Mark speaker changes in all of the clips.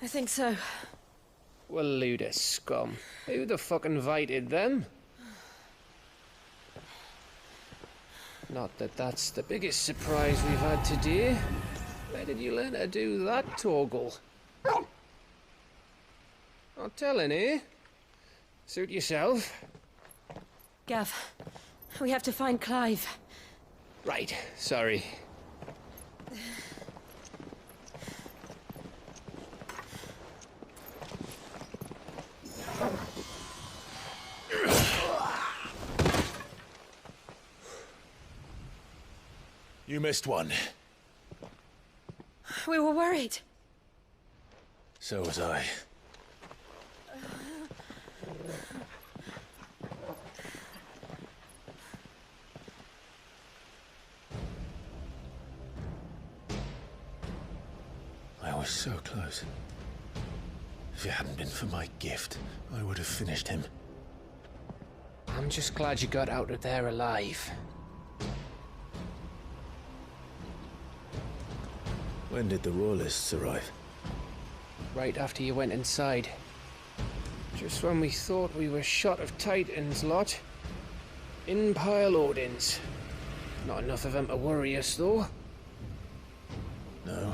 Speaker 1: I think so.
Speaker 2: Well, load of scum. Who the fuck invited them? Not that that's the biggest surprise we've had today. Where did you learn to do that, Toggle? Not telling, eh? Suit yourself.
Speaker 1: Gav, we have to find Clive.
Speaker 2: Right, sorry.
Speaker 3: You missed one.
Speaker 1: We were worried.
Speaker 3: So was I. I was so close. If it hadn't been for my gift, I would have finished him.
Speaker 2: I'm just glad you got out of there alive.
Speaker 3: When did the Royalists arrive?
Speaker 2: Right after you went inside. Just when we thought we were shot of Titans, lot. In pile Odins. Not enough of them to worry us, though.
Speaker 3: No.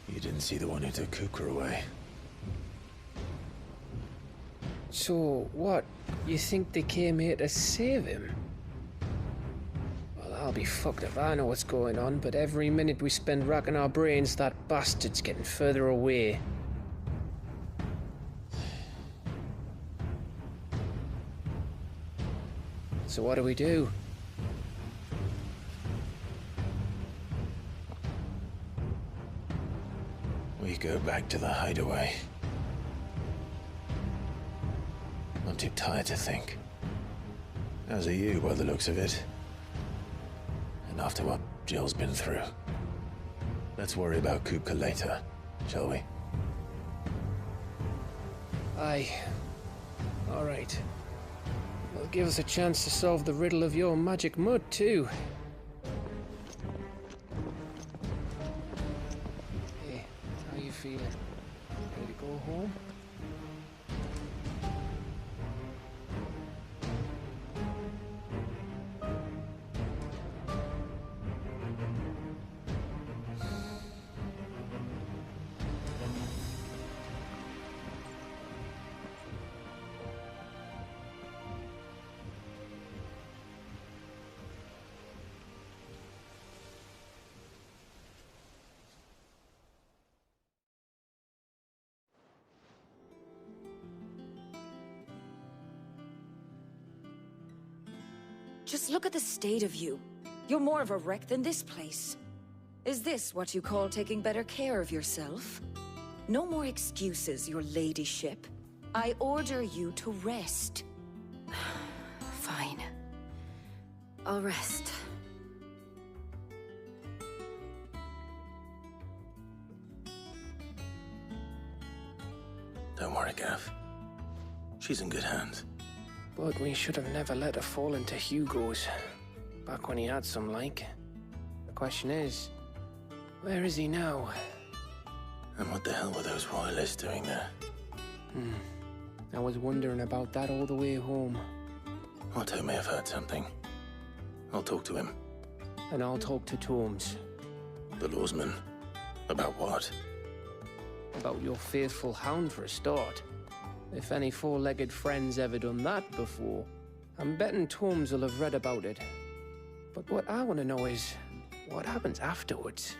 Speaker 3: You didn't see the one who took Kukra away.
Speaker 2: So, what? You think they came here to save him? Well, I'll be fucked if I know what's going on, but every minute we spend racking our brains, that bastard's getting further away. So what do we do?
Speaker 3: We go back to the hideaway. I'm too tired to think. As are you, by the looks of it. And after what Jill's been through. Let's worry about Kupka later, shall we?
Speaker 2: Aye. All right. Well, give us a chance to solve the riddle of your magic mud, too. Hey, how you feeling? Ready to go home?
Speaker 1: Just look at the state of you. You're more of a wreck than this place. Is this what you call taking better care of yourself? No more excuses, your ladyship. I order you to rest. Fine. I'll rest.
Speaker 3: Don't worry, Gav. She's in good hands.
Speaker 2: But we should have never let her fall into Hugo's. Back when he had some like. The question is, where is he now?
Speaker 3: And what the hell were those royalists doing there?
Speaker 2: I was wondering about that all the way home.
Speaker 3: Otto may have heard something. I'll talk to him.
Speaker 2: And I'll talk to Tomes.
Speaker 3: The lawsman. About what?
Speaker 2: About your faithful hound for a start. If any four-legged friend's ever done that before, I'm betting Tomes will have read about it. But what I want to know is, what happens afterwards?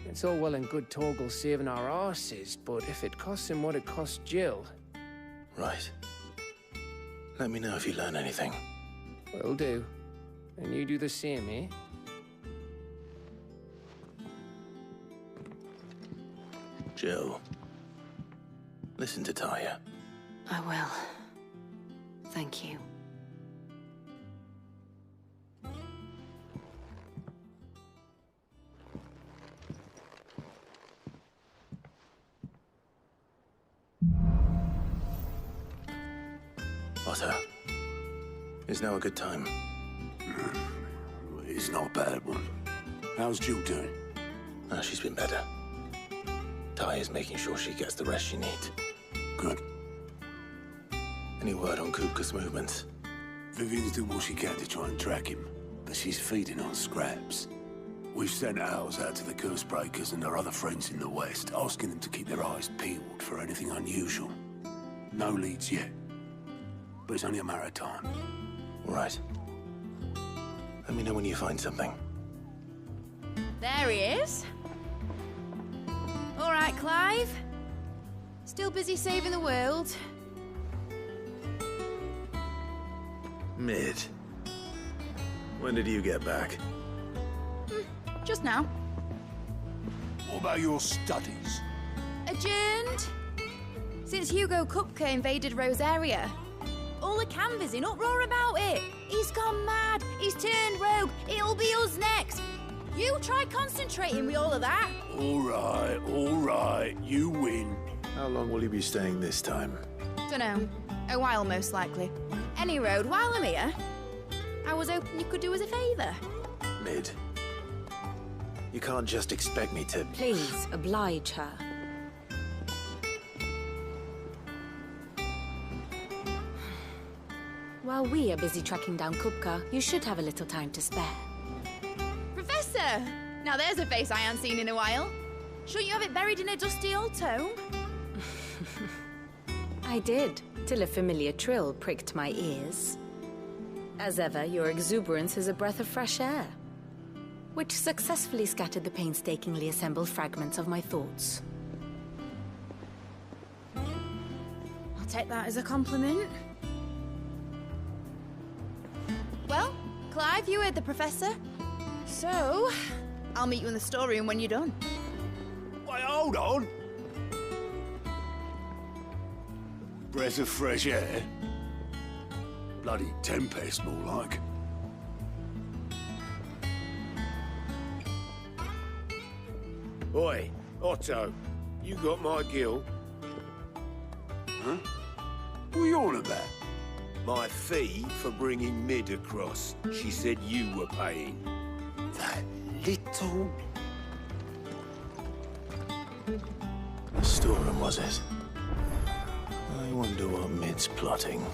Speaker 2: It's all well and good Torgal saving our arses, but if it costs him what it cost Jill...
Speaker 3: Right. Let me know if you learn anything.
Speaker 2: Will do. And you do the same, eh?
Speaker 3: Jill. Listen to Taya.
Speaker 1: I will. Thank you.
Speaker 3: Otto. Is now a good time?
Speaker 4: It's not a bad one. How's Jill doing?
Speaker 3: Oh, she's been better. Ty is making sure she gets the rest she needs.
Speaker 4: Good.
Speaker 3: Any word on Kupka's movements?
Speaker 4: Vivian's doing what she can to try and track him, but she's feeding on scraps. We've sent ours out to the Cursebreakers and their other friends in the West, asking them to keep their eyes peeled for anything unusual. No leads yet, but it's only a matter of time.
Speaker 3: All right. Let me know when you find something.
Speaker 5: There he is. All right, Clive. Still busy saving the world.
Speaker 3: Mid. When did you get back?
Speaker 5: Just now.
Speaker 4: What about your studies?
Speaker 5: Adjourned. Since Hugo Kupka invaded Rosaria. All the canvass in uproar about it. He's gone mad. He's turned rogue. It'll be us next. You try concentrating with all of that.
Speaker 4: All right. You win.
Speaker 3: How long will you be staying this time?
Speaker 5: Dunno. A while, most likely. Any road, while I'm here, I was hoping you could do us a favour.
Speaker 3: Mid. You can't just expect me to...
Speaker 1: Please, oblige her. While we are busy tracking down Kupka, you should have a little time to spare.
Speaker 5: Professor! Now there's a face I haven't seen in a while. Shouldn't you have it buried in a dusty old tome?
Speaker 1: I did, till a familiar trill pricked my ears. As ever, your exuberance is a breath of fresh air, which successfully scattered the painstakingly assembled fragments of my thoughts.
Speaker 5: I'll take that as a compliment. Well, Clive, you heard the Professor. So, I'll meet you in the storeroom when you're done.
Speaker 4: Wait, hold on. Breath of fresh air. Bloody tempest, more like.
Speaker 6: Oi, Otto, you got my gill.
Speaker 4: Huh? What are you on about?
Speaker 6: My fee for bringing Mid across. She said you were paying.
Speaker 4: That little...
Speaker 3: The storeroom, was it? I wonder what Mid's plotting.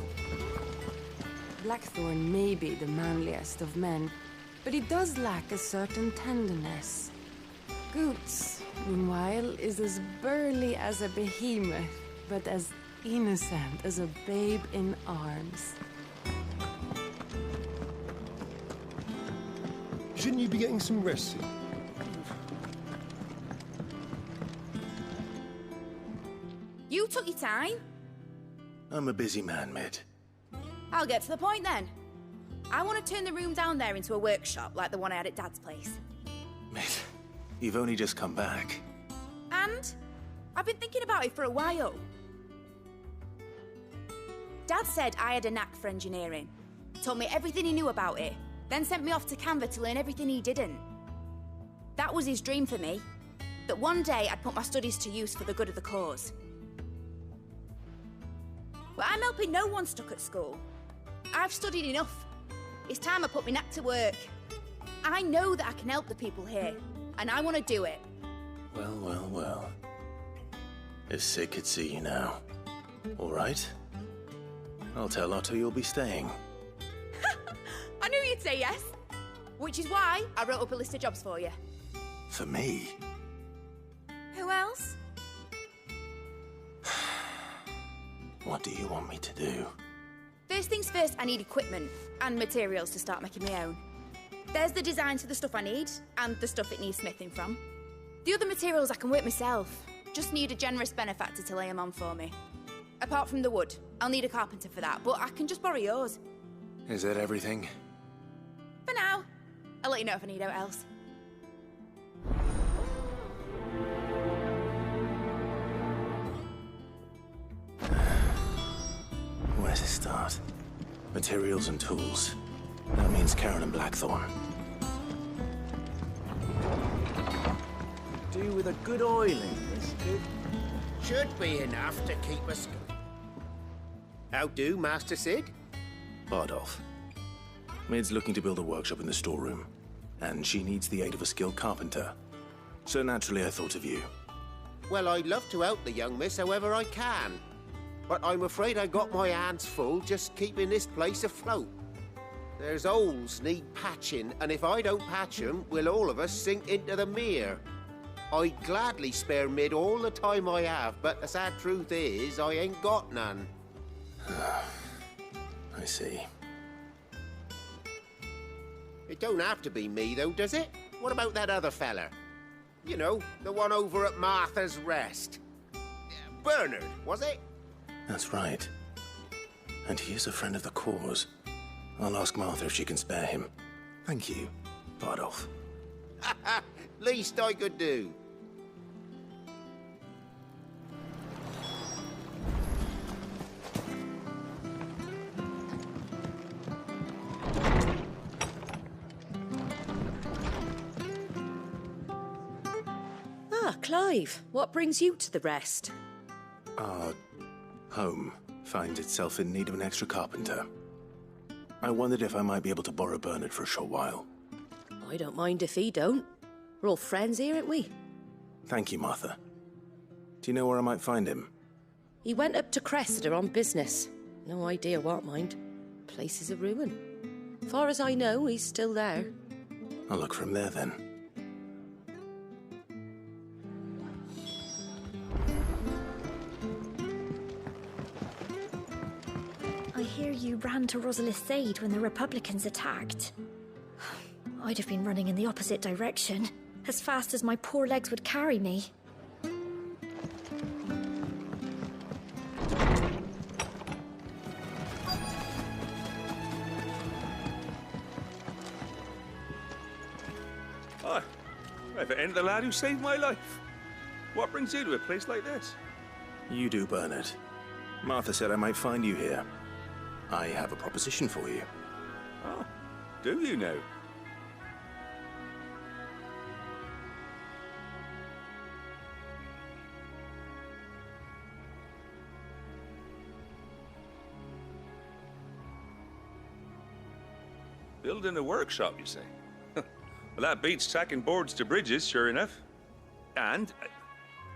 Speaker 7: Blackthorn may be the manliest of men, but he does lack a certain tenderness. Goots, meanwhile, is as burly as a behemoth, but as innocent as a babe in arms.
Speaker 8: Shouldn't you be getting some rest soon?
Speaker 5: You took your time.
Speaker 3: I'm a busy man, Mid.
Speaker 5: I'll get to the point then. I want to turn the room down there into a workshop like the one I had at Dad's place.
Speaker 3: Mid, you've only just come back.
Speaker 5: And I've been thinking about it for a while. Dad said I had a knack for engineering. Told me everything he knew about it, then sent me off to Canva to learn everything he didn't. That was his dream for me. That one day I'd put my studies to use for the good of the cause. But I'm helping no one stuck at school. I've studied enough. It's time I put my knack to work. I know that I can help the people here, and I want to do it.
Speaker 3: Well. If Sid could see you now. All right? I'll tell Otto you'll be staying.
Speaker 5: I knew you'd say yes. Which is why I wrote up a list of jobs for you.
Speaker 3: For me?
Speaker 5: Who else?
Speaker 3: What do you want me to do?
Speaker 5: First things first, I need equipment and materials to start making my own. There's the designs for the stuff I need, and the stuff it needs smithing from. The other materials I can work myself. Just need a generous benefactor to lay them on for me. Apart from the wood, I'll need a carpenter for that, but I can just borrow yours.
Speaker 3: Is that everything?
Speaker 5: For now. I'll let you know if I need out else.
Speaker 3: Where to start? Materials and tools. That means Karen and Blackthorn.
Speaker 9: Do with a good oiling, this kid.
Speaker 6: Should be enough to keep us... How do, Master Sid?
Speaker 3: Bardolph. Mid's looking to build a workshop in the storeroom, and she needs the aid of a skilled carpenter. So naturally I thought of you.
Speaker 6: Well, I'd love to help the young miss however I can. But I'm afraid I got my hands full just keeping this place afloat. There's holes need patching, and if I don't patch them, will all of us sink into the mere. I'd gladly spare Mid all the time I have, but the sad truth is, I ain't got none.
Speaker 3: I see.
Speaker 6: It don't have to be me, though, does it? What about that other fella? You know, the one over at Martha's Rest. Bernard, was it?
Speaker 3: That's right. And he is a friend of the cause. I'll ask Martha if she can spare him. Thank you, Bardolph.
Speaker 6: Least I could do.
Speaker 10: Ah, Clive, what brings you to the rest?
Speaker 3: Our home finds itself in need of an extra carpenter. I wondered if I might be able to borrow Bernard for a short while.
Speaker 10: I don't mind if he don't. We're all friends here, aren't we?
Speaker 3: Thank you, Martha. Do you know where I might find him?
Speaker 10: He went up to Cressida on business. No idea what, mind. Place is a ruin. Far as I know, he's still there.
Speaker 3: I'll look for him there, then.
Speaker 11: I hear you ran to Rosalith's aid when the Republicans attacked. I'd have been running in the opposite direction, as fast as my poor legs would carry me.
Speaker 12: Hi. I've ended the lad who saved my life. What brings you to a place like this?
Speaker 3: You do, Bernard. Martha said I might find you here. I have a proposition for you.
Speaker 12: Oh, do you now? Building a workshop, you say? Well, that beats tacking boards to bridges, sure enough. And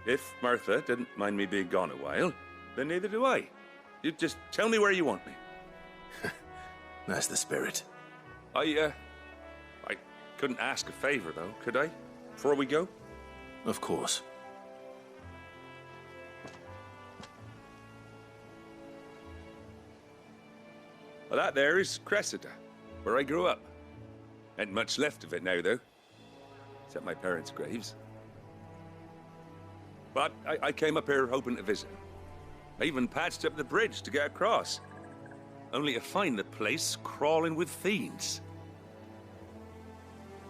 Speaker 12: if Martha didn't mind me being gone a while, then neither do I. You just tell me where you want me.
Speaker 3: That's the spirit.
Speaker 12: I couldn't ask a favor, though, could I? Before we go?
Speaker 3: Of course.
Speaker 12: Well, that there is Cressida, where I grew up. Ain't much left of it now, though. Except my parents' graves. But I came up here hoping to visit. I even patched up the bridge to get across. Only to find the place crawling with fiends.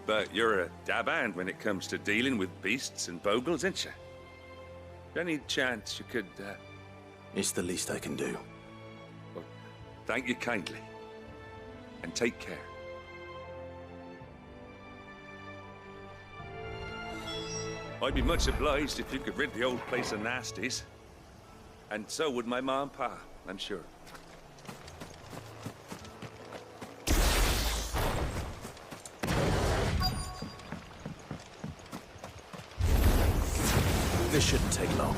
Speaker 12: But you're a dab hand when it comes to dealing with beasts and bogles, ain't you? Any chance you could,
Speaker 3: It's the least I can do.
Speaker 12: Well, thank you kindly. And take care. I'd be much obliged if you could rid the old place of nasties. And so would my ma and pa, I'm sure.
Speaker 3: This shouldn't take long.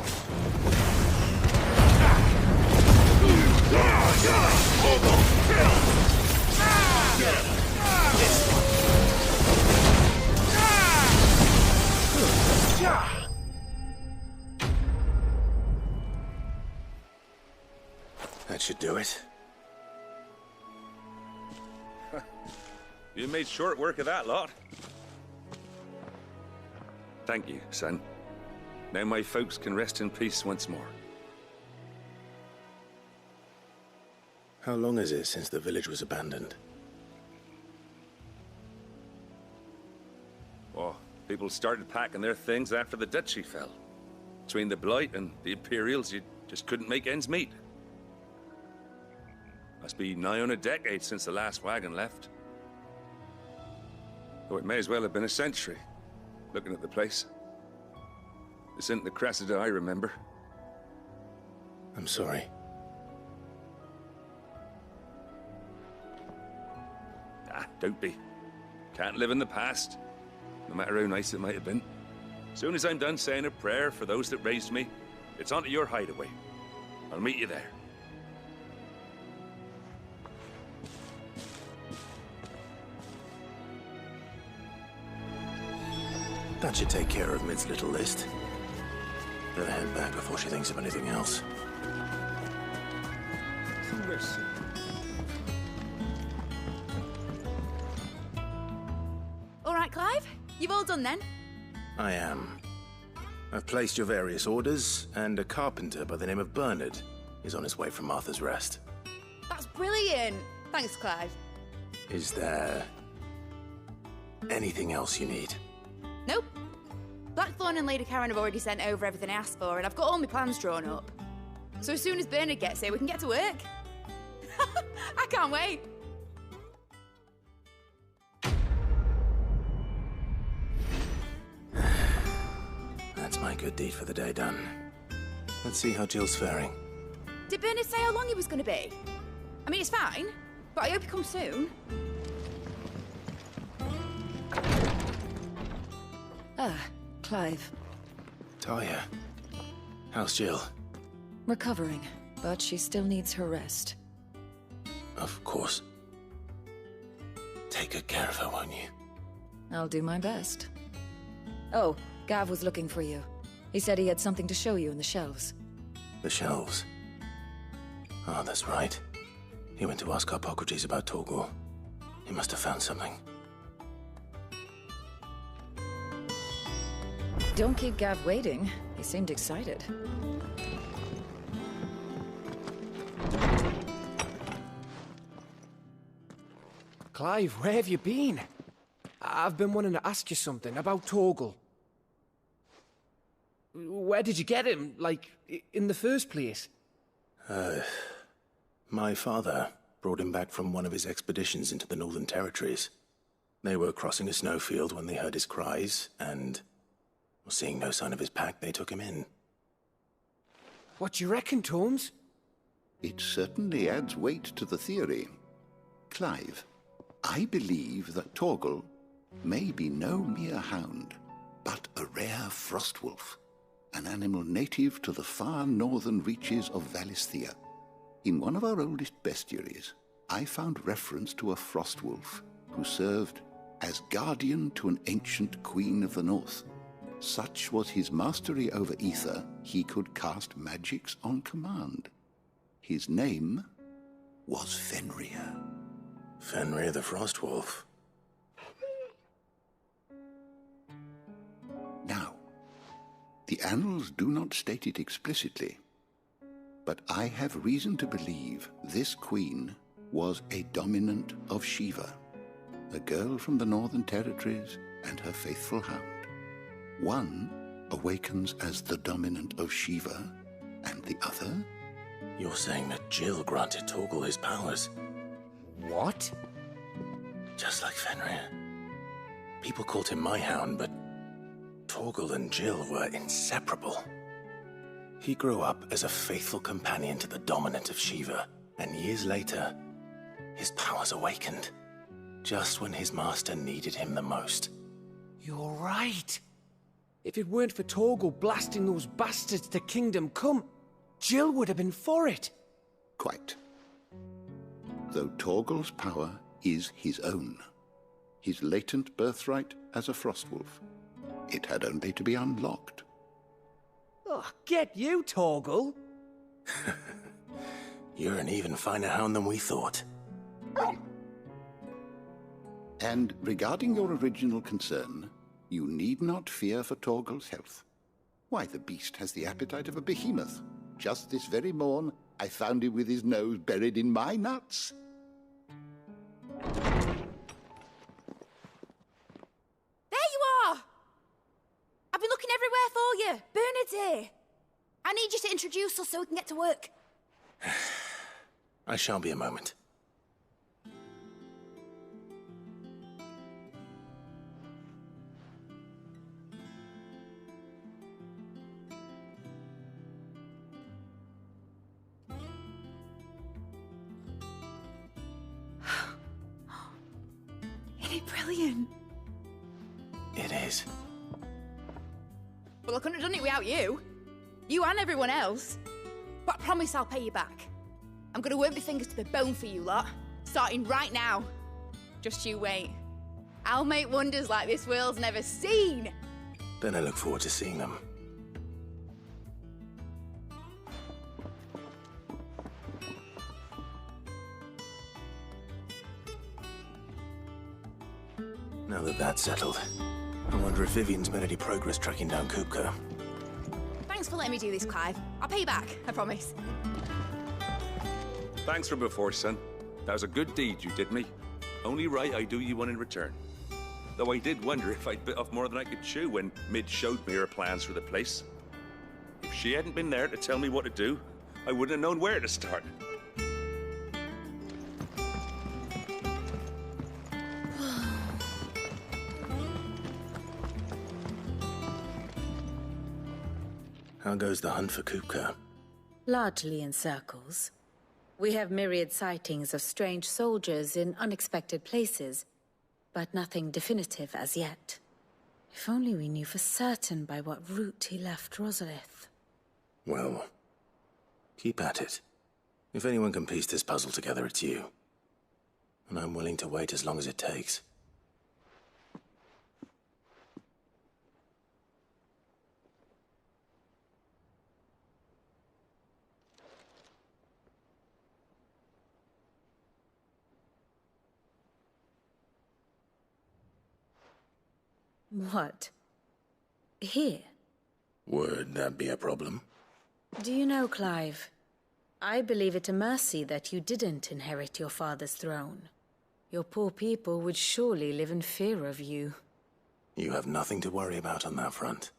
Speaker 3: That should do it.
Speaker 12: You made short work of that lot. Thank you, son. Now my folks can rest in peace once more.
Speaker 3: How long is it since the village was abandoned?
Speaker 12: Oh, people started packing their things after the Duchy fell. Between the Blight and the Imperials, you just couldn't make ends meet. Must be nigh on a decade since the last wagon left. Though it may as well have been a century, looking at the place. This isn't the Cressida I remember.
Speaker 3: I'm sorry.
Speaker 12: Ah, don't be. Can't live in the past, no matter how nice it might have been. Soon as I'm done saying a prayer for those that raised me, it's on to your hideaway. I'll meet you there.
Speaker 3: That should take care of Mid's little list. Better head back before she thinks of anything else.
Speaker 8: Some rest.
Speaker 5: All right, Clive. You've all done then?
Speaker 3: I am. I've placed your various orders, and a carpenter by the name of Bernard is on his way from Martha's Rest.
Speaker 5: That's brilliant. Thanks, Clive.
Speaker 3: Is there anything else you need?
Speaker 5: Nope. Blackthorn and Lady Karen have already sent over everything I asked for, and I've got all my plans drawn up. So as soon as Bernard gets here, we can get to work. I can't wait.
Speaker 3: That's my good deed for the day done. Let's see how Jill's faring.
Speaker 5: Did Bernard say how long he was going to be? I mean, it's fine, but I hope he comes soon.
Speaker 1: Ah, Clive.
Speaker 3: Talia, how's Jill?
Speaker 1: Recovering, but she still needs her rest.
Speaker 3: Of course. Take good care of her, won't you?
Speaker 1: I'll do my best. Oh, Gav was looking for you. He said he had something to show you in the shelves.
Speaker 3: The shelves? Ah, that's right. He went to ask Hippocrates about Torgor. He must have found something.
Speaker 1: Don't keep Gav waiting. He seemed excited.
Speaker 2: Clive, where have you been? I've been wanting to ask you something about Torgal. Where did you get him, like, in the first place?
Speaker 3: My father brought him back from one of his expeditions into the Northern Territories. They were crossing a snowfield when they heard his cries, and seeing no sign of his pack, they took him in.
Speaker 2: What do you reckon, Tomes?
Speaker 13: It certainly adds weight to the theory. Clive, I believe that Torgal may be no mere hound, but a rare frostwolf, an animal native to the far northern reaches of Valisthea. In one of our oldest bestiaries, I found reference to a frostwolf who served as guardian to an ancient queen of the north. Such was his mastery over ether, he could cast magics on command. His name was Fenrir.
Speaker 3: Fenrir the Frostwolf.
Speaker 13: Now, the annals do not state it explicitly, but I have reason to believe this queen was a dominant of Shiva, a girl from the Northern Territories and her faithful hound. One awakens as the dominant of Shiva, and the other?
Speaker 3: You're saying that Jill granted Torgal his powers?
Speaker 2: What?
Speaker 3: Just like Fenrir. People called him my hound, but Torgal and Jill were inseparable. He grew up as a faithful companion to the dominant of Shiva, and years later, his powers awakened, just when his master needed him the most.
Speaker 2: You're right. If it weren't for Torgal blasting those bastards to Kingdom Come, Jill would have been for it.
Speaker 13: Quite. Though Torgal's power is his own, his latent birthright as a Frostwolf, it had only to be unlocked.
Speaker 2: Oh, get you, Torgal!
Speaker 3: You're an even finer hound than we thought.
Speaker 13: And regarding your original concern, you need not fear for Torgal's health. Why, the beast has the appetite of a behemoth. Just this very morn, I found him with his nose buried in my nuts.
Speaker 5: There you are! I've been looking everywhere for you. Bernard's here. I need you to introduce us so we can get to work.
Speaker 3: I shall be a moment.
Speaker 5: Isn't it brilliant?
Speaker 3: It is.
Speaker 5: Well, I couldn't have done it without you. You and everyone else. But I promise I'll pay you back. I'm gonna work my fingers to the bone for you lot, starting right now. Just you wait. I'll make wonders like this world's never seen.
Speaker 3: Then I look forward to seeing them. Now that that's settled, I wonder if Vivian's made any progress tracking down Kupka.
Speaker 5: Thanks for letting me do this, Clive. I'll pay you back, I promise.
Speaker 12: Thanks from before, son. That was a good deed you did me. Only right I do you one in return. Though I did wonder if I'd bit off more than I could chew when Mid showed me her plans for the place. If she hadn't been there to tell me what to do, I wouldn't have known where to start.
Speaker 3: How goes the hunt for Kupka?
Speaker 1: Largely in circles. We have myriad sightings of strange soldiers in unexpected places, but nothing definitive as yet. If only we knew for certain by what route he left Rosalith.
Speaker 3: Well, keep at it. If anyone can piece this puzzle together, it's you. And I'm willing to wait as long as it takes.
Speaker 1: What? Here?
Speaker 3: Would that be a problem?
Speaker 1: Do you know, Clive, I believe it a mercy that you didn't inherit your father's throne. Your poor people would surely live in fear of you.
Speaker 3: You have nothing to worry about on that front.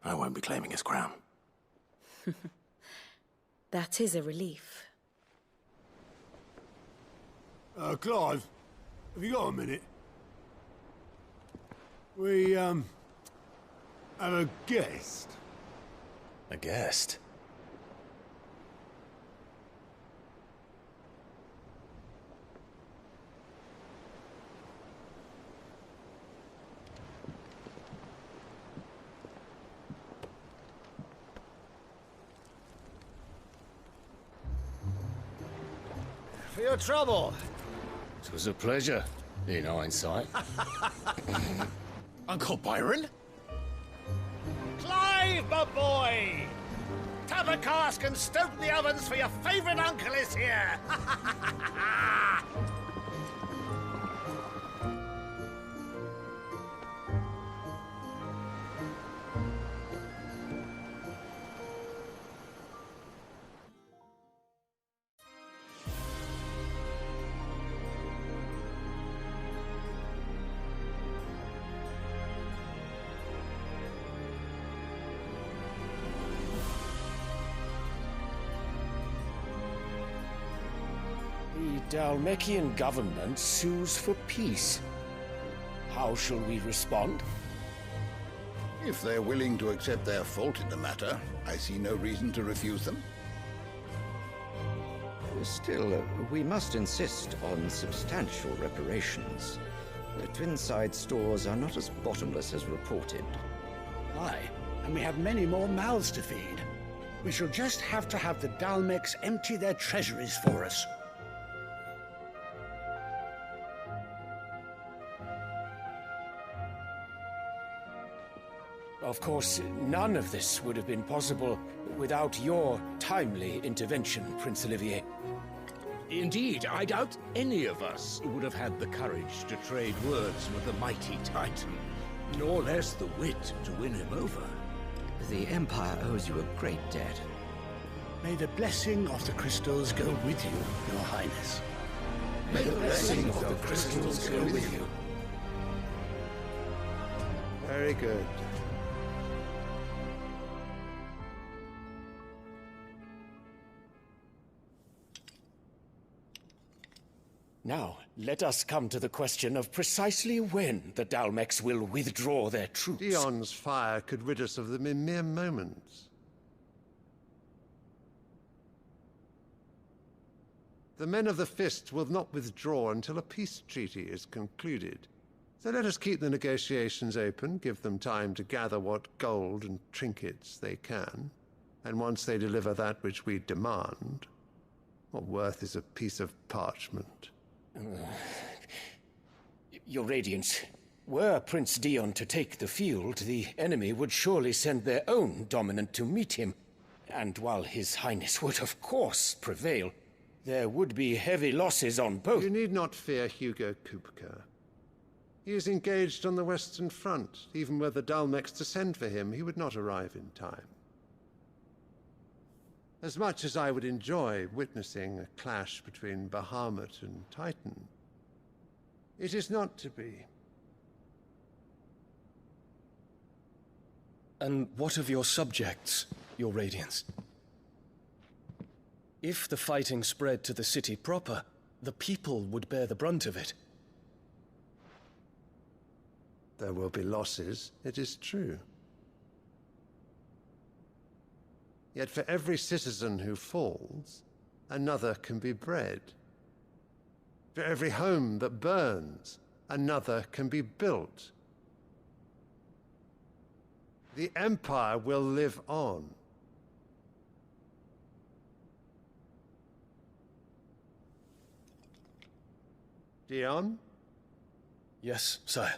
Speaker 3: I won't be claiming his crown.
Speaker 1: That is a relief.
Speaker 4: Clive, have you got a minute? We, have a guest.
Speaker 3: A guest?
Speaker 9: For your trouble.
Speaker 14: It was a pleasure, in hindsight.
Speaker 9: Uncle Byron? Clive, my boy! Tap a cask and stoke the ovens for your favourite uncle is here!
Speaker 14: The Dalmekian government sues for peace. How shall we respond?
Speaker 13: If they're willing to accept their fault in the matter, I see no reason to refuse them.
Speaker 15: Still, we must insist on substantial reparations. The Twinside stores are not as bottomless as reported.
Speaker 16: Aye, and we have many more mouths to feed. We shall just have to have the Dalmeks empty their treasuries for us.
Speaker 14: Of course, none of this would have been possible without your timely intervention, Prince Olivier.
Speaker 17: Indeed, I doubt any of us would have had the courage to trade words with the mighty Titan, nor less the wit to win him over.
Speaker 15: The Empire owes you a great debt.
Speaker 16: May the blessing of the crystals go with you, Your Highness.
Speaker 13: May the blessing of the crystals go with you.
Speaker 8: Very good.
Speaker 14: Now, let us come to the question of precisely when the Dalmeks will withdraw their troops.
Speaker 8: Dion's fire could rid us of them in mere moments. The men of the Fist will not withdraw until a peace treaty is concluded. So let us keep the negotiations open, give them time to gather what gold and trinkets they can, and once they deliver that which we demand, what worth is a piece of parchment?
Speaker 14: Your Radiance, were Prince Dion to take the field, the enemy would surely send their own dominant to meet him. And while His Highness would of course prevail, there would be heavy losses on both.
Speaker 8: You need not fear Hugo Kupka. He is engaged on the Western Front. Even were the Dalmex to send for him, he would not arrive in time. As much as I would enjoy witnessing a clash between Bahamut and Titan, it is not to be.
Speaker 18: And what of your subjects, your Radiance? If the fighting spread to the city proper, the people would bear the brunt of it.
Speaker 8: There will be losses, it is true. Yet for every citizen who falls, another can be bred. For every home that burns, another can be built. The Empire will live on. Dion?
Speaker 18: Yes, sire.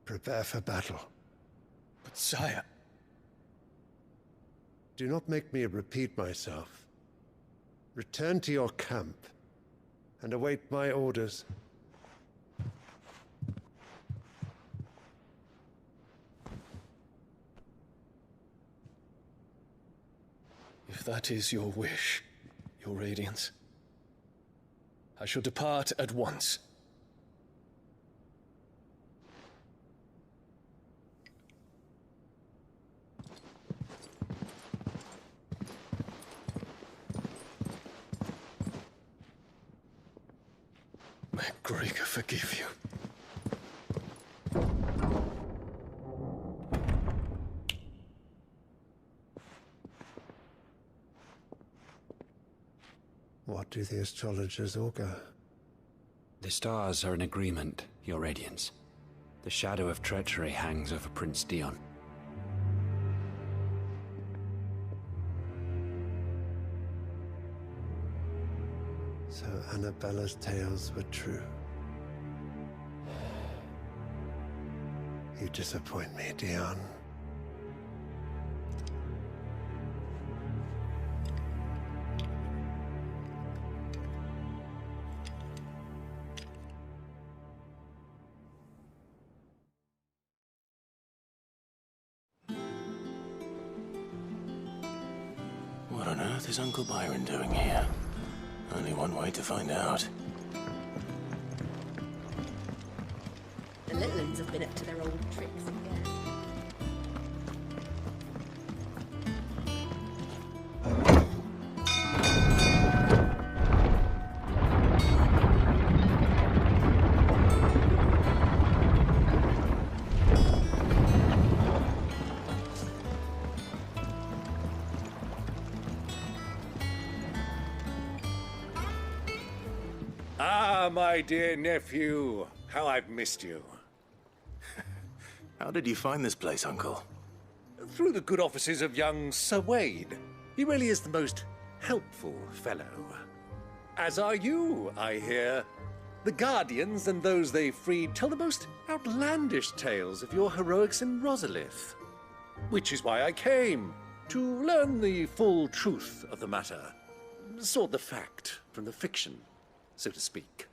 Speaker 8: Prepare for battle.
Speaker 18: But sire...
Speaker 8: Do not make me repeat myself. Return to your camp and await my orders.
Speaker 18: If that is your wish, your Radiance, I shall depart at once. May Gregor forgive you.
Speaker 8: What do the astrologers augur?
Speaker 19: The stars are in agreement, your Radiance. The shadow of treachery hangs over Prince Dion.
Speaker 8: So Annabella's tales were true. You disappoint me, Dion.
Speaker 3: What on earth is Uncle Byron doing here? Only one way to find out.
Speaker 10: The little ones have been up to their old tricks again.
Speaker 9: Ah, my dear nephew, how I've missed you.
Speaker 3: How did you find this place, Uncle?
Speaker 9: Through the good offices of young Sir Wade. He really is the most helpful fellow. As are you, I hear. The Guardians and those they freed tell the most outlandish tales of your heroics in Rosalith. Which is why I came, to learn the full truth of the matter. sort the fact from the fiction, so to speak.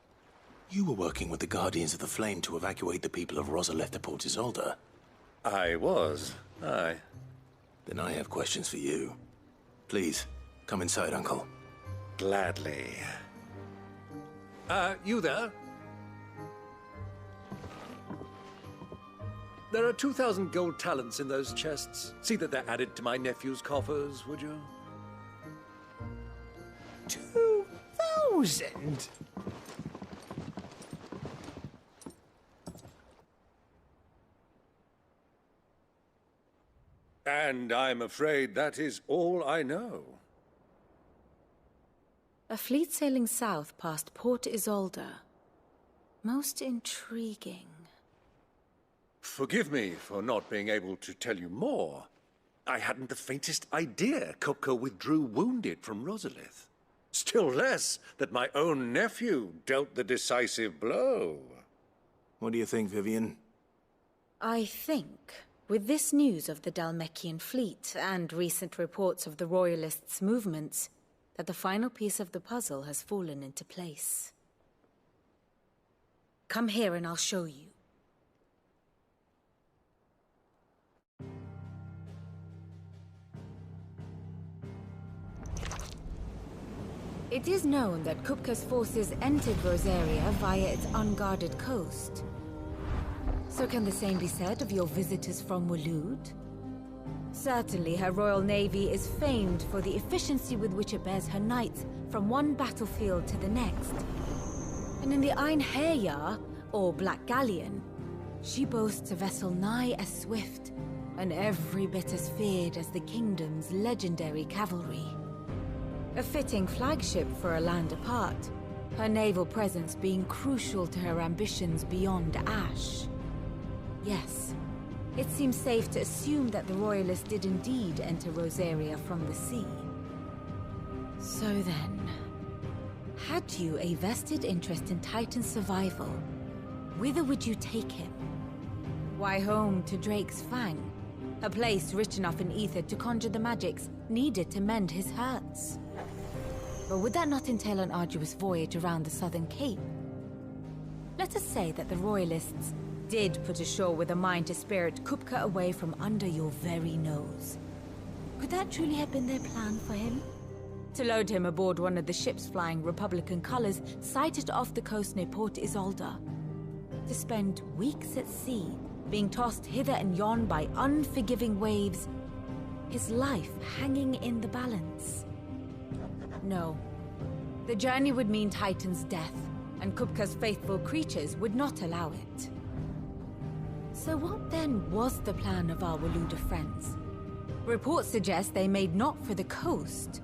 Speaker 3: You were working with the Guardians of the Flame to evacuate the people of Rosalia to Port Isolde.
Speaker 9: I was, aye.
Speaker 3: Then I have questions for you. Please, come inside, Uncle.
Speaker 9: Gladly. You there? There are 2,000 gold talents in those chests. See that they're added to my nephew's coffers, would you?
Speaker 2: 2,000?
Speaker 9: And I'm afraid that is all I know.
Speaker 7: A fleet sailing south past Port Isolde. Most intriguing.
Speaker 9: Forgive me for not being able to tell you more. I hadn't the faintest idea Kupka withdrew wounded from Rosalith. Still less that my own nephew dealt the decisive blow.
Speaker 3: What do you think, Vivian?
Speaker 7: I think, with this news of the Dhalmekian fleet and recent reports of the Royalists' movements, that the final piece of the puzzle has fallen into place. Come here and I'll show you. It is known that Kupka's forces entered Rosaria via its unguarded coast. So can the same be said of your visitors from Waloed? Certainly her Royal Navy is famed for the efficiency with which it bears her knights from one battlefield to the next. And in the Einherjar, or Black Galleon, she boasts a vessel nigh as swift, and every bit as feared as the kingdom's legendary cavalry. A fitting flagship for a land apart, her naval presence being crucial to her ambitions beyond Ash. Yes, it seems safe to assume that the Royalists did indeed enter Rosaria from the sea. So then, had you a vested interest in Titan's survival, whither would you take him? Why, home to Drake's Fang, a place rich enough in ether to conjure the magics needed to mend his hurts. But would that not entail an arduous voyage around the southern cape? Let us say that the Royalists did put ashore with a mind to spirit Kupka away from under your very nose. Could that truly have been their plan for him? To load him aboard one of the ships flying Republican colors sighted off the coast near Port Isolde. To spend weeks at sea, being tossed hither and yon by unforgiving waves, his life hanging in the balance. No. The journey would mean Titan's death, and Kupka's faithful creatures would not allow it. So what then was the plan of our Waloed friends? Reports suggest they made not for the coast,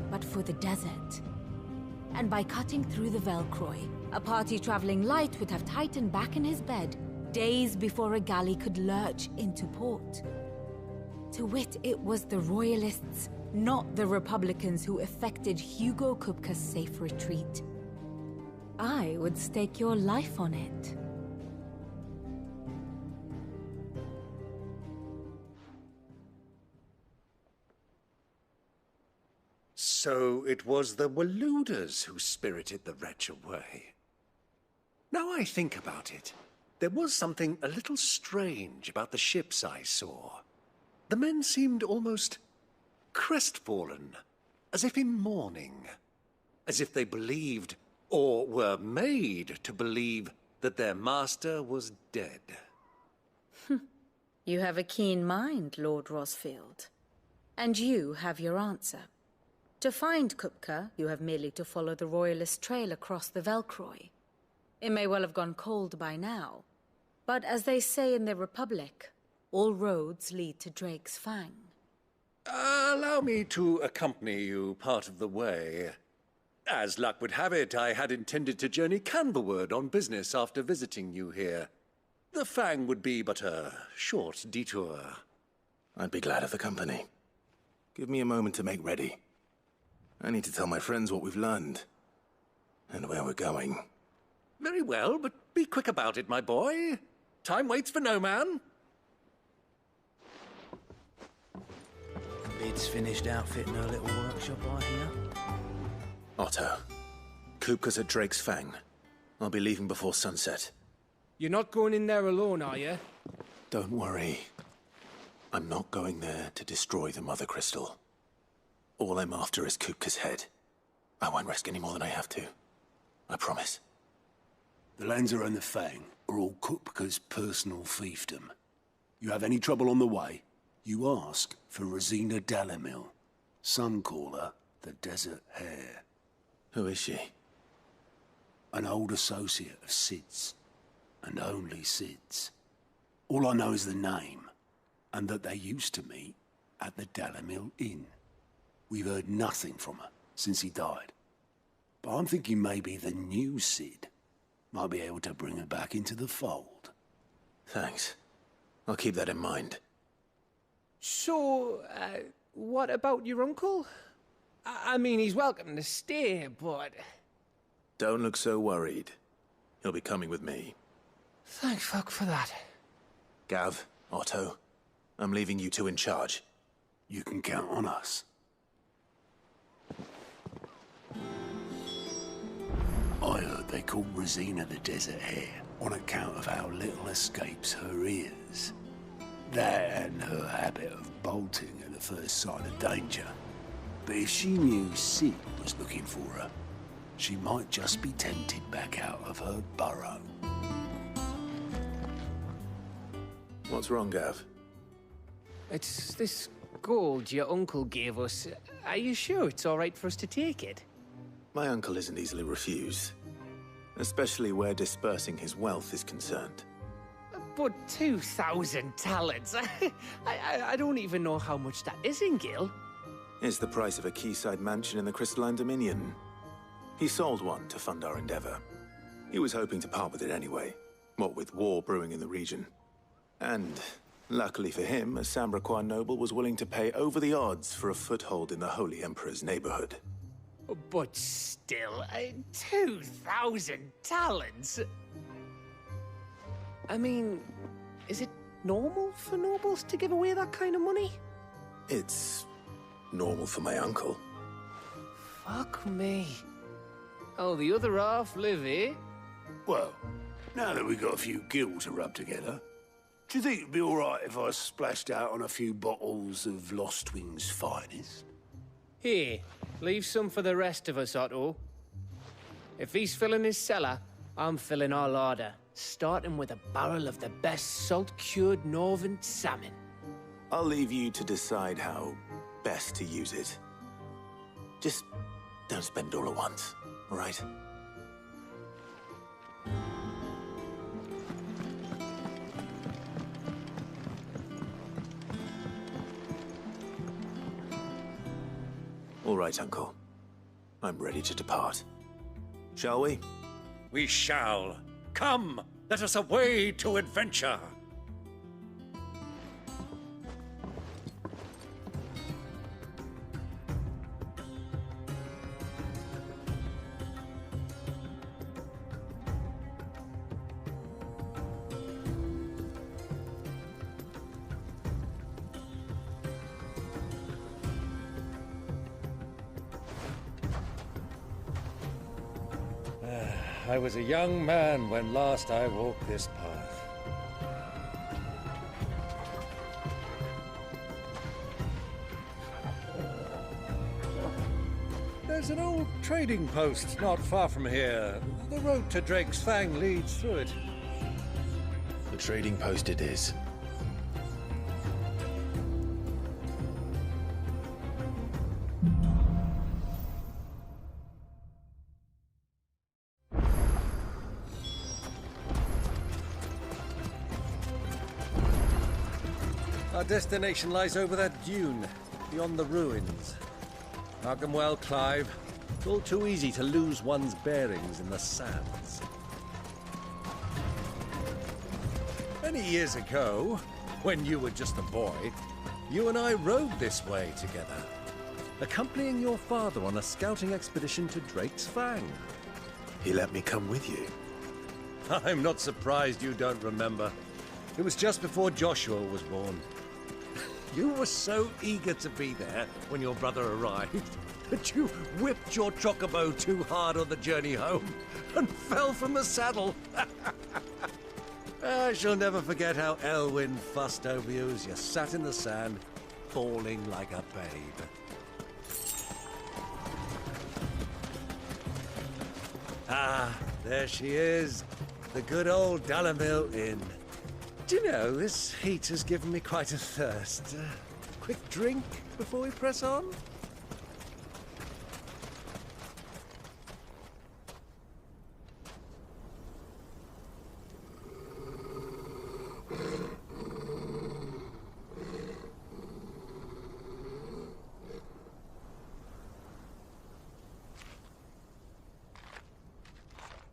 Speaker 7: but for the desert. And by cutting through the Velcroy, a party traveling light would have Titan back in his bed days before a galley could lurch into port. To wit, it was the Royalists, not the Republicans, who effected Hugo Kupka's safe retreat. I would stake your life on it.
Speaker 9: So it was the Waloeders who spirited the wretch away. Now I think about it, there was something a little strange about the ships I saw. The men seemed almost crestfallen, as if in mourning, as if they believed, or were made to believe, that their master was dead.
Speaker 7: You have a keen mind, Lord Rosfield. And you have your answer. To find Kupka, you have merely to follow the Royalist trail across the Velcroy. It may well have gone cold by now, but as they say in the Republic, all roads lead to Drake's Fang.
Speaker 9: Allow me to accompany you part of the way. As luck would have it, I had intended to journey Canberward on business after visiting you here. The Fang would be but a short detour.
Speaker 3: I'd be glad of the company. Give me a moment to make ready. I need to tell my friends what we've learned, and where we're going.
Speaker 9: Very well, but be quick about it, my boy. Time waits for no man.
Speaker 20: Bid's finished outfitting her little workshop, I hear.
Speaker 3: Otto, Kupka's at Drake's Fang. I'll be leaving before sunset.
Speaker 2: You're not going in there alone, are you?
Speaker 3: Don't worry. I'm not going there to destroy the Mother Crystal. All I'm after is Kupka's head. I won't risk any more than I have to. I promise.
Speaker 4: The Lanza and the Fang are all Kupka's personal fiefdom. You have any trouble on the way, you ask for Rosina Dalamil. Some call her the Desert Hare.
Speaker 3: Who is she?
Speaker 4: An old associate of Sid's, and only Sid's. All I know is the name, and that they used to meet at the Dalamil Inn. We've heard nothing from her since he died. But I'm thinking maybe the new Sid might be able to bring her back into the fold.
Speaker 3: Thanks. I'll keep that in mind.
Speaker 2: So, what about your uncle? I mean, he's welcome to stay, but...
Speaker 3: Don't look so worried. He'll be coming with me.
Speaker 2: Thank fuck for that.
Speaker 3: Gav, Otto, I'm leaving you two in charge.
Speaker 4: You can count on us. I heard they call Rosina the Desert Hare on account of how little escapes her ears. That and her habit of bolting at the first sign of danger. But if she knew Sid was looking for her, she might just be tempted back out of her burrow.
Speaker 3: What's wrong, Gav?
Speaker 2: It's this gold your uncle gave us. Are you sure it's all right for us to take it?
Speaker 3: My uncle isn't easily refused, especially where dispersing his wealth is concerned.
Speaker 2: But 2,000 talents? I don't even know how much that is in Gil.
Speaker 3: It's the price of a quayside mansion in the Crystalline Dominion. He sold one to fund our endeavor. He was hoping to part with it anyway, what with war brewing in the region. And, luckily for him, a Sambraquan noble was willing to pay over the odds for a foothold in the Holy Emperor's neighborhood.
Speaker 2: But still, 2,000 talents? I mean, is it normal for nobles to give away that kind of money?
Speaker 3: It's normal for my uncle.
Speaker 2: Fuck me. Oh, the other half live, eh?
Speaker 4: Well, now that we've got a few gills to rub together, do you think it'd be all right if I splashed out on a few bottles of Lost Wing's finest?
Speaker 2: Here, leave some for the rest of us, Otto. If he's filling his cellar, I'm filling our larder, starting with a barrel of the best salt-cured northern salmon.
Speaker 3: I'll leave you to decide how best to use it. Just don't spend it all at once, all right? All right, Uncle. I'm ready to depart. Shall we?
Speaker 9: We shall. Come, let us away to adventure. I was a young man when last I walked this path. There's an old trading post not far from here. The road to Drake's Fang leads through it.
Speaker 3: The trading post it is.
Speaker 9: Our destination lies over that dune, beyond the ruins. Mark them well, Clive. It's all too easy to lose one's bearings in the sands. Many years ago, when you were just a boy, you and I rode this way together, accompanying your father on a scouting expedition to Drake's Fang.
Speaker 3: He let me come with you.
Speaker 9: I'm not surprised you don't remember. It was just before Joshua was born. You were so eager to be there when your brother arrived. that you whipped your chocobo too hard on the journey home and fell from the saddle. I shall never forget how Elwyn fussed over you as you sat in the sand, falling like a babe. Ah, there she is, the good old Dalamil Inn. Do you know, this heat has given me quite a thirst. Quick drink before we press on?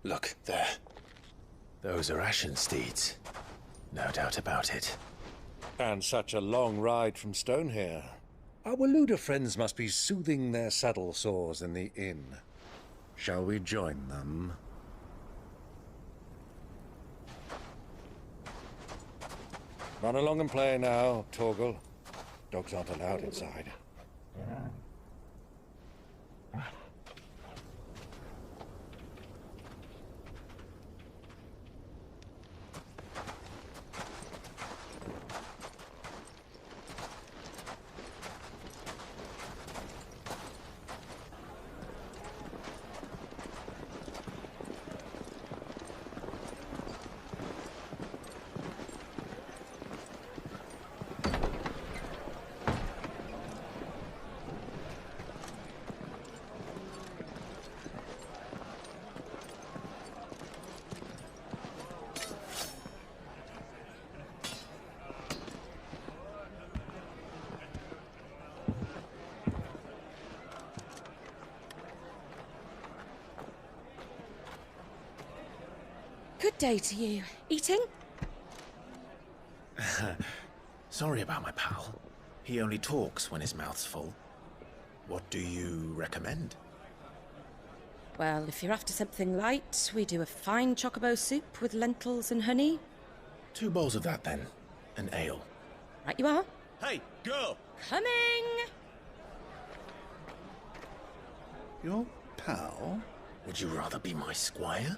Speaker 3: Look, there. Those are ashen steeds. No doubt about it.
Speaker 9: And such a long ride from Stonehere. Our Luda friends must be soothing their saddle sores in the inn. Shall we join them? Run along and play now, Torgal. Dogs aren't allowed inside.
Speaker 10: Good day to you. Eating?
Speaker 3: Sorry about my pal. He only talks when his mouth's full. What do you recommend?
Speaker 10: Well, if you're after something light, we do a fine chocobo soup with lentils and honey.
Speaker 3: 2 bowls of that, then. An ale.
Speaker 10: Right you are.
Speaker 3: Hey, girl!
Speaker 10: Coming!
Speaker 3: Your pal? Would you rather be my squire?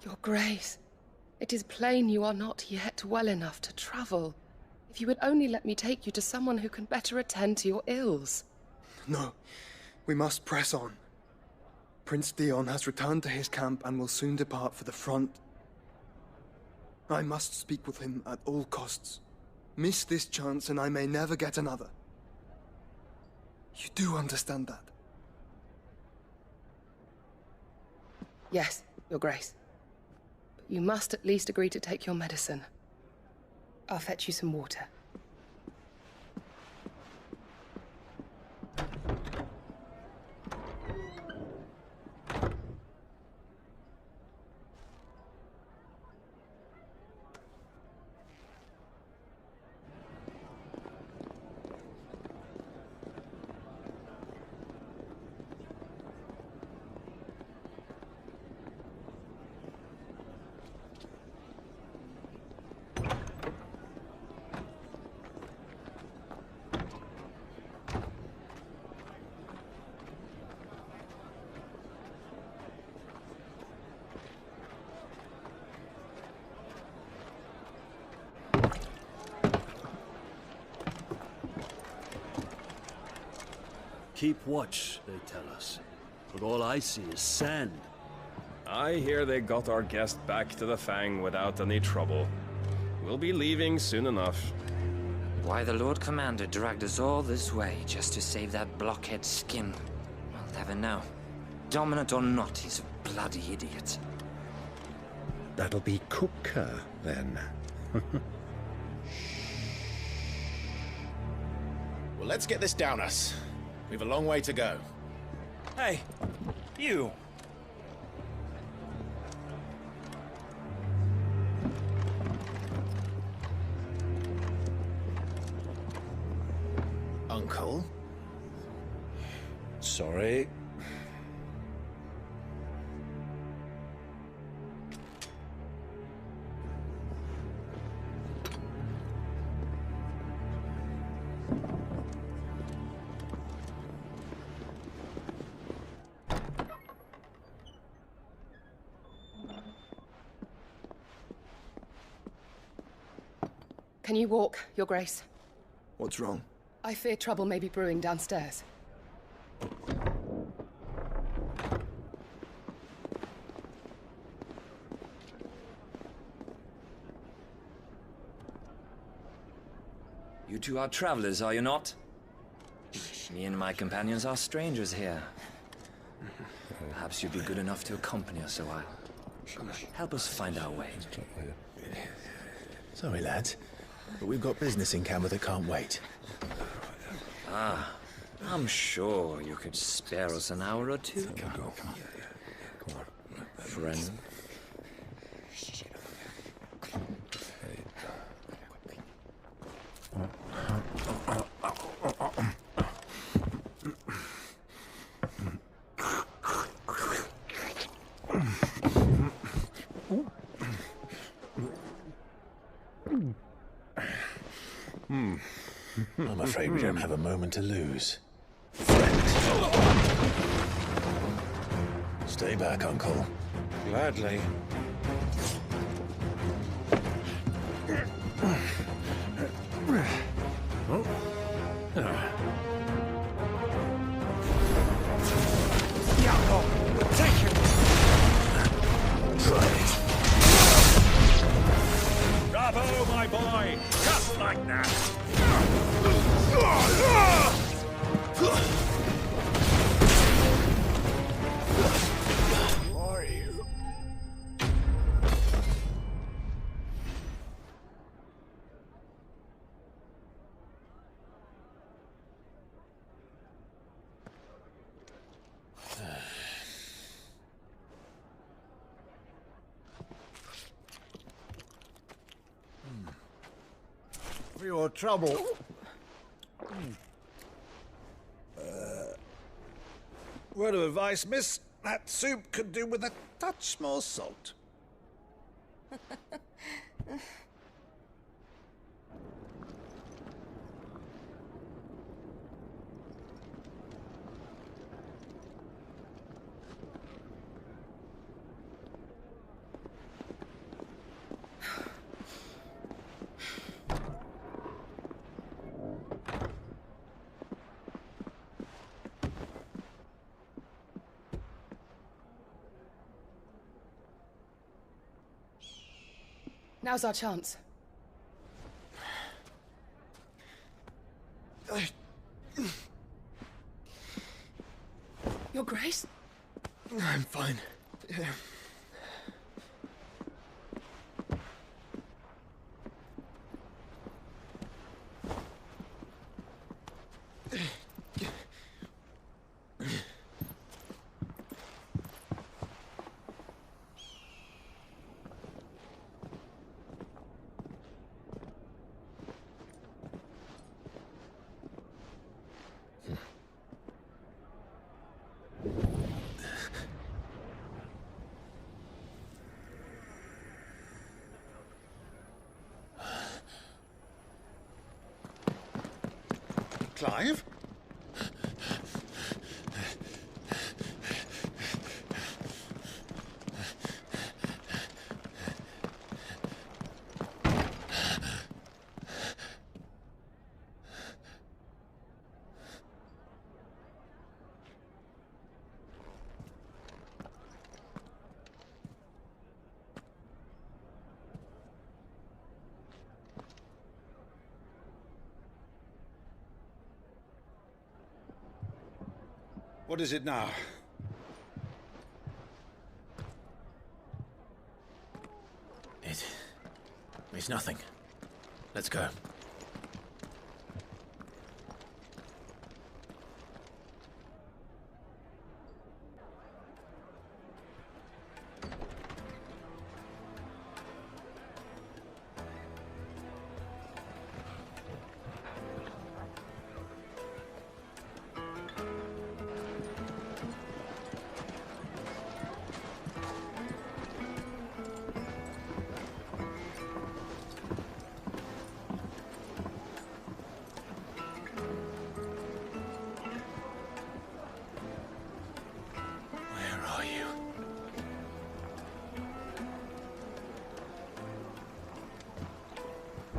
Speaker 20: Your Grace, it is plain you are not yet well enough to travel. If you would only let me take you to someone who can better attend to your ills.
Speaker 21: No, we must press on. Prince Dion has returned to his camp and will soon depart for the front. I must speak with him at all costs. Miss this chance and I may never get another. You do understand that?
Speaker 20: Yes, Your Grace. But you must at least agree to take your medicine. I'll fetch you some water.
Speaker 22: Keep watch, they tell us. But all I see is sand.
Speaker 23: I hear they got our guest back to the Fang without any trouble. We'll be leaving soon enough.
Speaker 5: Why the Lord Commander dragged us all this way just to save that blockhead's skin, I'll never know. Dominant or not, he's a bloody idiot.
Speaker 6: That'll be Cooker, then.
Speaker 11: Well, let's get this down us. We've a long way to go.
Speaker 5: Hey, you!
Speaker 11: Uncle?
Speaker 6: Sorry.
Speaker 20: Can you walk, Your Grace?
Speaker 21: What's wrong?
Speaker 20: I fear trouble may be brewing downstairs.
Speaker 5: You two are travelers, are you not? Me and my companions are strangers here. Perhaps you'd be good enough to accompany us a while. Come on, help us find our way.
Speaker 3: Sorry, lads, but we've got business in camera that can't wait.
Speaker 5: Ah, I'm sure you could spare us an hour or two. Come on. Friend.
Speaker 3: I'm afraid we don't have a moment to lose. Stay back, Uncle.
Speaker 6: Gladly.
Speaker 17: Bravo, my boy! Just like that!
Speaker 3: Who are you?
Speaker 6: For your trouble. Word of advice, miss. That soup could do with a touch more salt.
Speaker 20: Now's our chance. Your Grace?
Speaker 21: I'm fine. Yeah.
Speaker 6: Clive? What is it now?
Speaker 3: It's nothing. Let's go.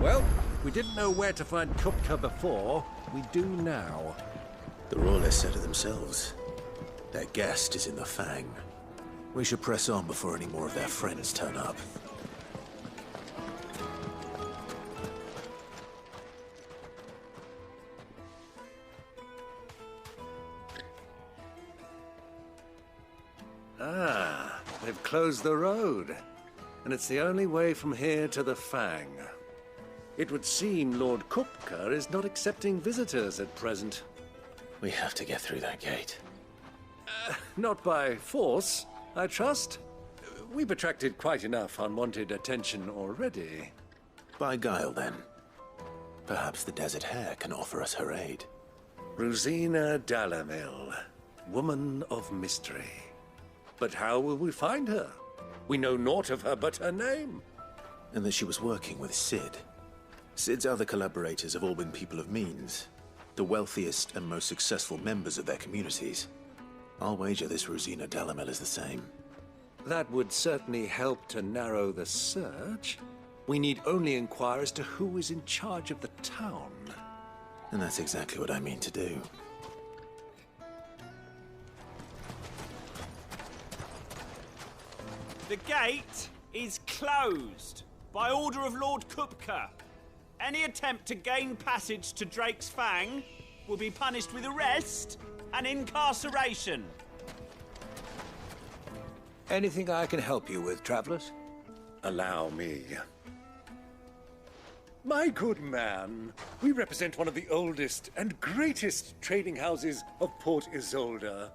Speaker 9: Well, we didn't know where to find Kupka before. We do now.
Speaker 3: The Royalists said it themselves. Their guest is in the Fang. We should press on before any more of their friends turn up.
Speaker 9: Ah, they've closed the road. And it's the only way from here to the Fang. It would seem Lord Kupka is not accepting visitors at present.
Speaker 3: We have to get through that gate.
Speaker 9: Not by force, I trust. We've attracted quite enough unwanted attention already.
Speaker 3: By guile, then. Perhaps the Desert Hare can offer us her aid.
Speaker 9: Rosina Dalamil, woman of mystery. But how will we find her? We know naught of her but her name.
Speaker 3: And that she was working with Cid. Cid's other collaborators have all been people of means, the wealthiest and most successful members of their communities. I'll wager this Rosina Dalamel is the same.
Speaker 9: That would certainly help to narrow the search. We need only inquire as to who is in charge of the town.
Speaker 3: And that's exactly what I mean to do.
Speaker 1: The gate is closed by order of Lord Kupka. Any attempt to gain passage to Drake's Fang will be punished with arrest and incarceration.
Speaker 9: Anything I can help you with, travelers? Allow me. My good man, we represent one of the oldest and greatest trading houses of Port Isolde.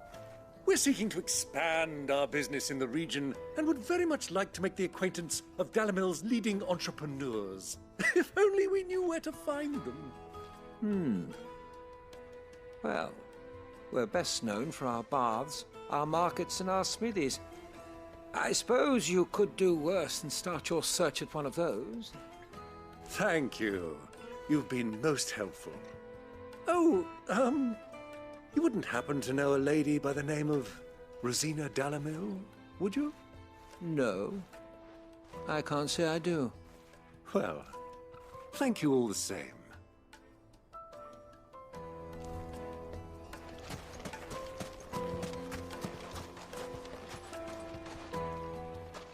Speaker 9: We're seeking to expand our business in the region and would very much like to make the acquaintance of Dalamil's leading entrepreneurs. If only we knew where to find them.
Speaker 12: Well, we're best known for our baths, our markets, and our smithies. I suppose you could do worse than start your search at one of those.
Speaker 9: Thank you. You've been most helpful. Oh, you wouldn't happen to know a lady by the name of Rosina Dalamil, would you?
Speaker 12: No. I can't say I do.
Speaker 9: Well, thank you all the same.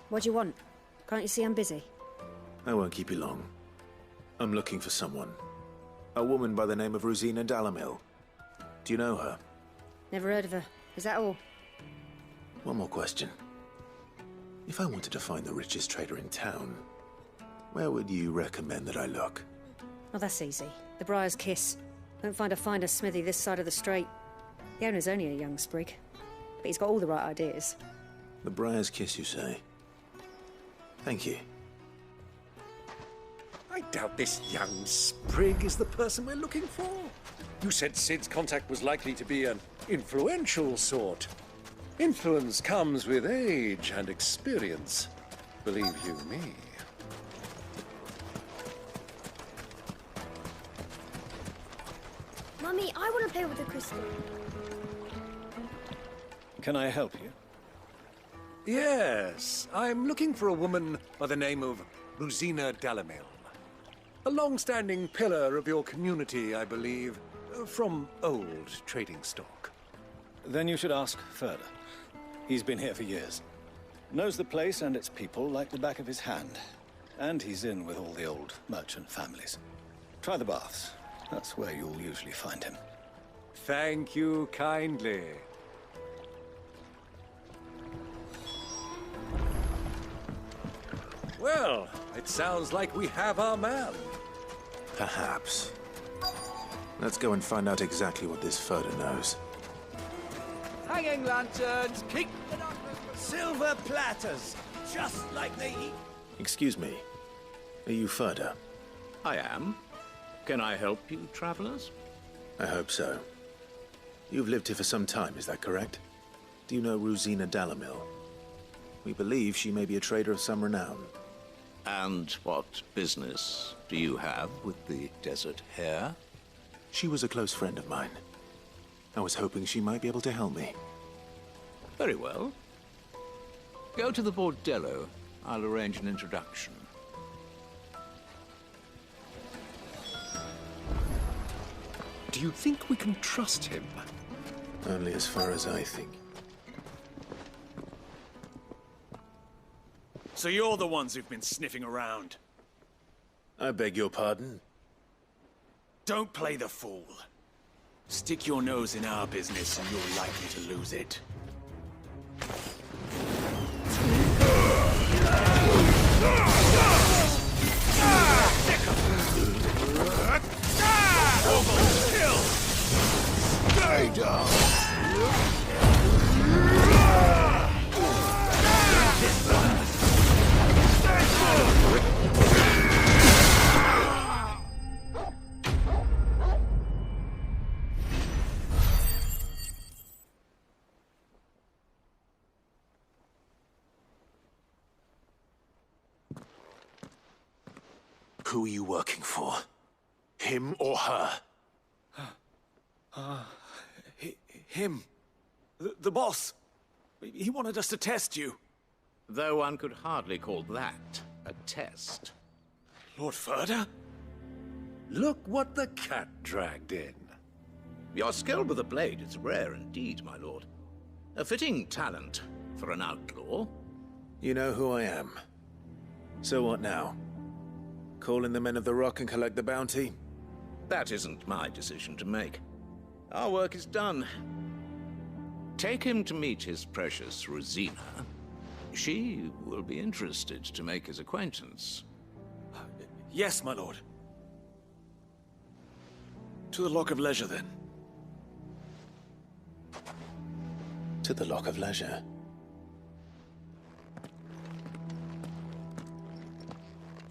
Speaker 15: What do you want? Can't you see I'm busy?
Speaker 3: I won't keep you long. I'm looking for someone. A woman by the name of Rosina Dalamil. Do you know her?
Speaker 15: Never heard of her. Is that all?
Speaker 3: One more question. If I wanted to find the richest trader in town, where would you recommend that I look?
Speaker 15: Oh, that's easy. The Briar's Kiss. Won't find a finer smithy this side of the strait. The owner's only a young sprig, but he's got all the right ideas.
Speaker 3: The Briar's Kiss, you say? Thank you.
Speaker 9: I doubt this young sprig is the person we're looking for. You said Cid's contact was likely to be an influential sort. Influence comes with age and experience. Believe you me.
Speaker 24: Mummy, I want to play with the crystal.
Speaker 22: Can I help you?
Speaker 9: Yes, I'm looking for a woman by the name of Rosina Dalamil. A long-standing pillar of your community, I believe, from old trading stock.
Speaker 22: Then you should ask further. He's been here for years. Knows the place and its people like the back of his hand. And he's in with all the old merchant families. Try the baths. That's where you'll usually find him.
Speaker 9: Thank you kindly. Well, it sounds like we have our man.
Speaker 3: Perhaps. Let's go and find out exactly what this Firda knows.
Speaker 13: Hanging lanterns, keep it on silver platters, just like they eat.
Speaker 3: Excuse me. Are you Firda?
Speaker 17: I am. Can I help you, travelers?
Speaker 3: I hope so. You've lived here for some time, is that correct? Do you know Rosina Dalamil? We believe she may be a trader of some renown.
Speaker 17: And what business do you have with the desert hare?
Speaker 3: She was a close friend of mine. I was hoping she might be able to help me.
Speaker 17: Very well. Go to the bordello. I'll arrange an introduction.
Speaker 9: Do you think we can trust him?
Speaker 3: Only as far as I think.
Speaker 1: So you're the ones who've been sniffing around.
Speaker 3: I beg your pardon?
Speaker 1: Don't play the fool. Stick your nose in our business and you're likely to lose it.
Speaker 13: Stay down!
Speaker 3: Who are you working for? Him or her?
Speaker 1: Him. The boss. He wanted us to test you.
Speaker 17: Though one could hardly call that a test.
Speaker 1: Lord Firda?
Speaker 9: Look what the cat dragged in.
Speaker 17: Your skill with the blade is rare indeed, my lord. A fitting talent for an outlaw.
Speaker 3: You know who I am. So what now? Call in the Men of the Rock and collect the bounty?
Speaker 17: That isn't my decision to make. Our work is done. Take him to meet his precious Rosina. She will be interested to make his acquaintance.
Speaker 1: Yes, my lord. To the Lock of Leisure, then.
Speaker 3: To the Lock of Leisure.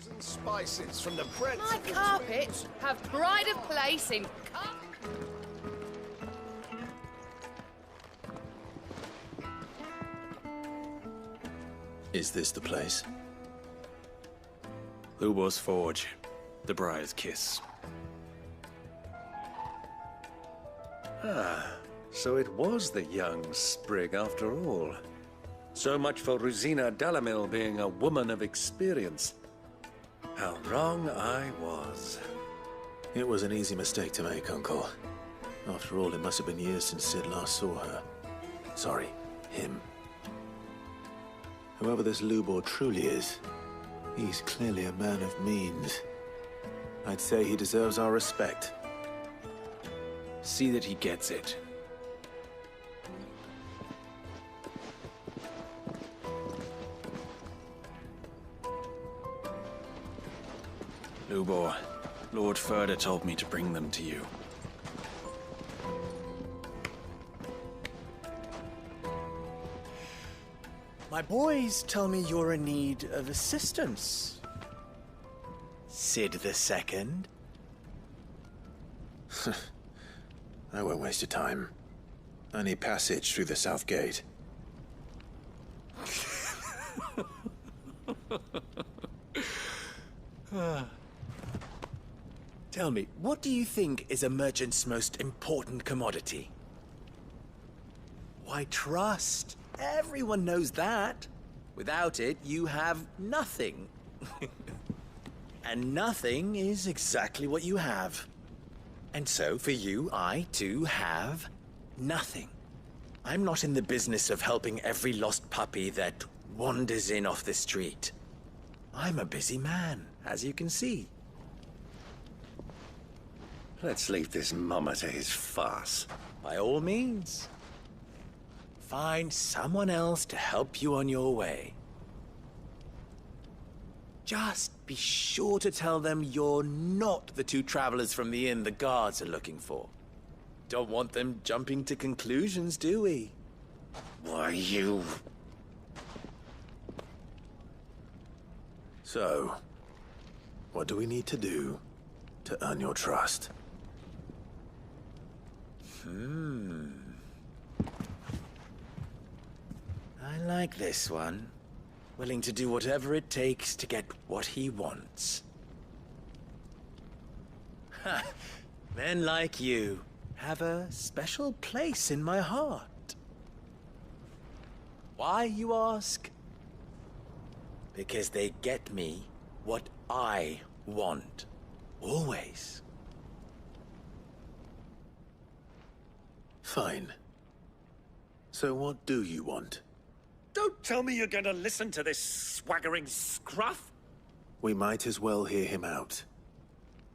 Speaker 13: And spices from the bread.
Speaker 20: My carpets have pride of place in
Speaker 3: Is this the place?
Speaker 1: Lubor's Forge. The Briar's Kiss.
Speaker 9: Ah, so it was the young sprig after all. So much for Rosina Dalamil being a woman of experience. How wrong I was.
Speaker 3: It was an easy mistake to make, Uncle. After all, it must have been years since Sid last saw her. Sorry, him. Whoever this Lubor truly is, he's clearly a man of means. I'd say he deserves our respect.
Speaker 1: See that he gets it. Lubor, Lord Firda told me to bring them to you.
Speaker 13: My boys tell me you're in need of assistance. Sid the Second?
Speaker 3: I won't waste your time. I need passage through the south gate.
Speaker 13: Tell me, what do you think is a merchant's most important commodity? Why, trust. Everyone knows that. Without it, you have nothing. And nothing is exactly what you have. And so, for you, I, too, have nothing. I'm not in the business of helping every lost puppy that wanders in off the street. I'm a busy man, as you can see.
Speaker 9: Let's leave this mummer to his farce.
Speaker 13: By all means. Find someone else to help you on your way. Just be sure to tell them you're not the two travelers from the inn the guards are looking for. Don't want them jumping to conclusions, do we?
Speaker 17: Why, you...
Speaker 3: So, what do we need to do to earn your trust?
Speaker 13: I like this one. Willing to do whatever it takes to get what he wants. Ha! Men like you have a special place in my heart. Why, you ask? Because they get me what I want. Always.
Speaker 3: Fine. So what do you want?
Speaker 9: Don't tell me you're going to listen to this swaggering scruff!
Speaker 3: We might as well hear him out.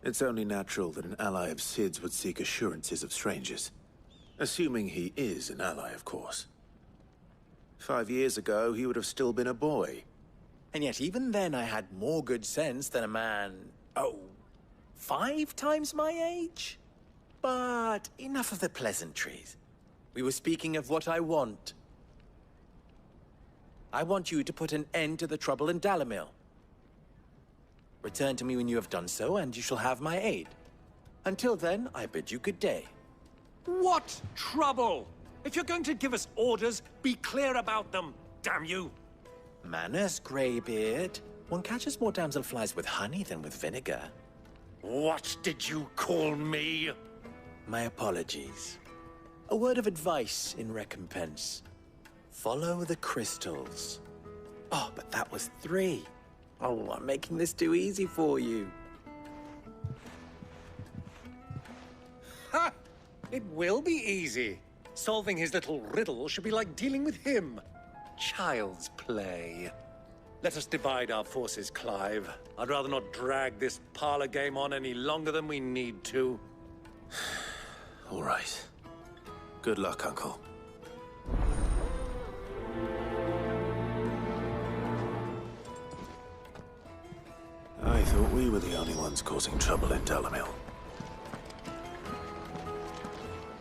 Speaker 3: It's only natural that an ally of Sid's would seek assurances of strangers. Assuming he is an ally, of course. 5 years ago, he would have still been a boy.
Speaker 13: And yet even then I had more good sense than a man... 5 times my age? But enough of the pleasantries. We were speaking of what I want. I want you to put an end to the trouble in Dalamil. Return to me when you have done so, and you shall have my aid. Until then, I bid you good day.
Speaker 9: What trouble? If you're going to give us orders, be clear about them, damn you!
Speaker 13: Manners, Greybeard. One catches more damselflies with honey than with vinegar.
Speaker 9: What did you call me?
Speaker 13: My apologies. A word of advice in recompense. Follow the crystals. Oh, but that was 3. Oh, I'm making this too easy for you.
Speaker 9: Ha! It will be easy. Solving his little riddle should be like dealing with him. Child's play. Let us divide our forces, Clive. I'd rather not drag this parlor game on any longer than we need to.
Speaker 3: All right. Good luck, Uncle. I thought we were the only ones causing trouble in Dalamil.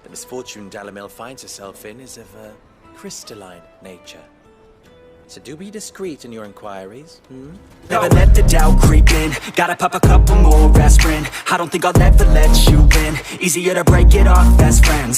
Speaker 13: The misfortune Dalamil finds herself in is of a crystalline nature. So do be discreet in your inquiries,
Speaker 14: Never let the doubt creep in. Gotta pop a couple more aspirin. I don't think I'll ever let you in. Easier to break it off best friends.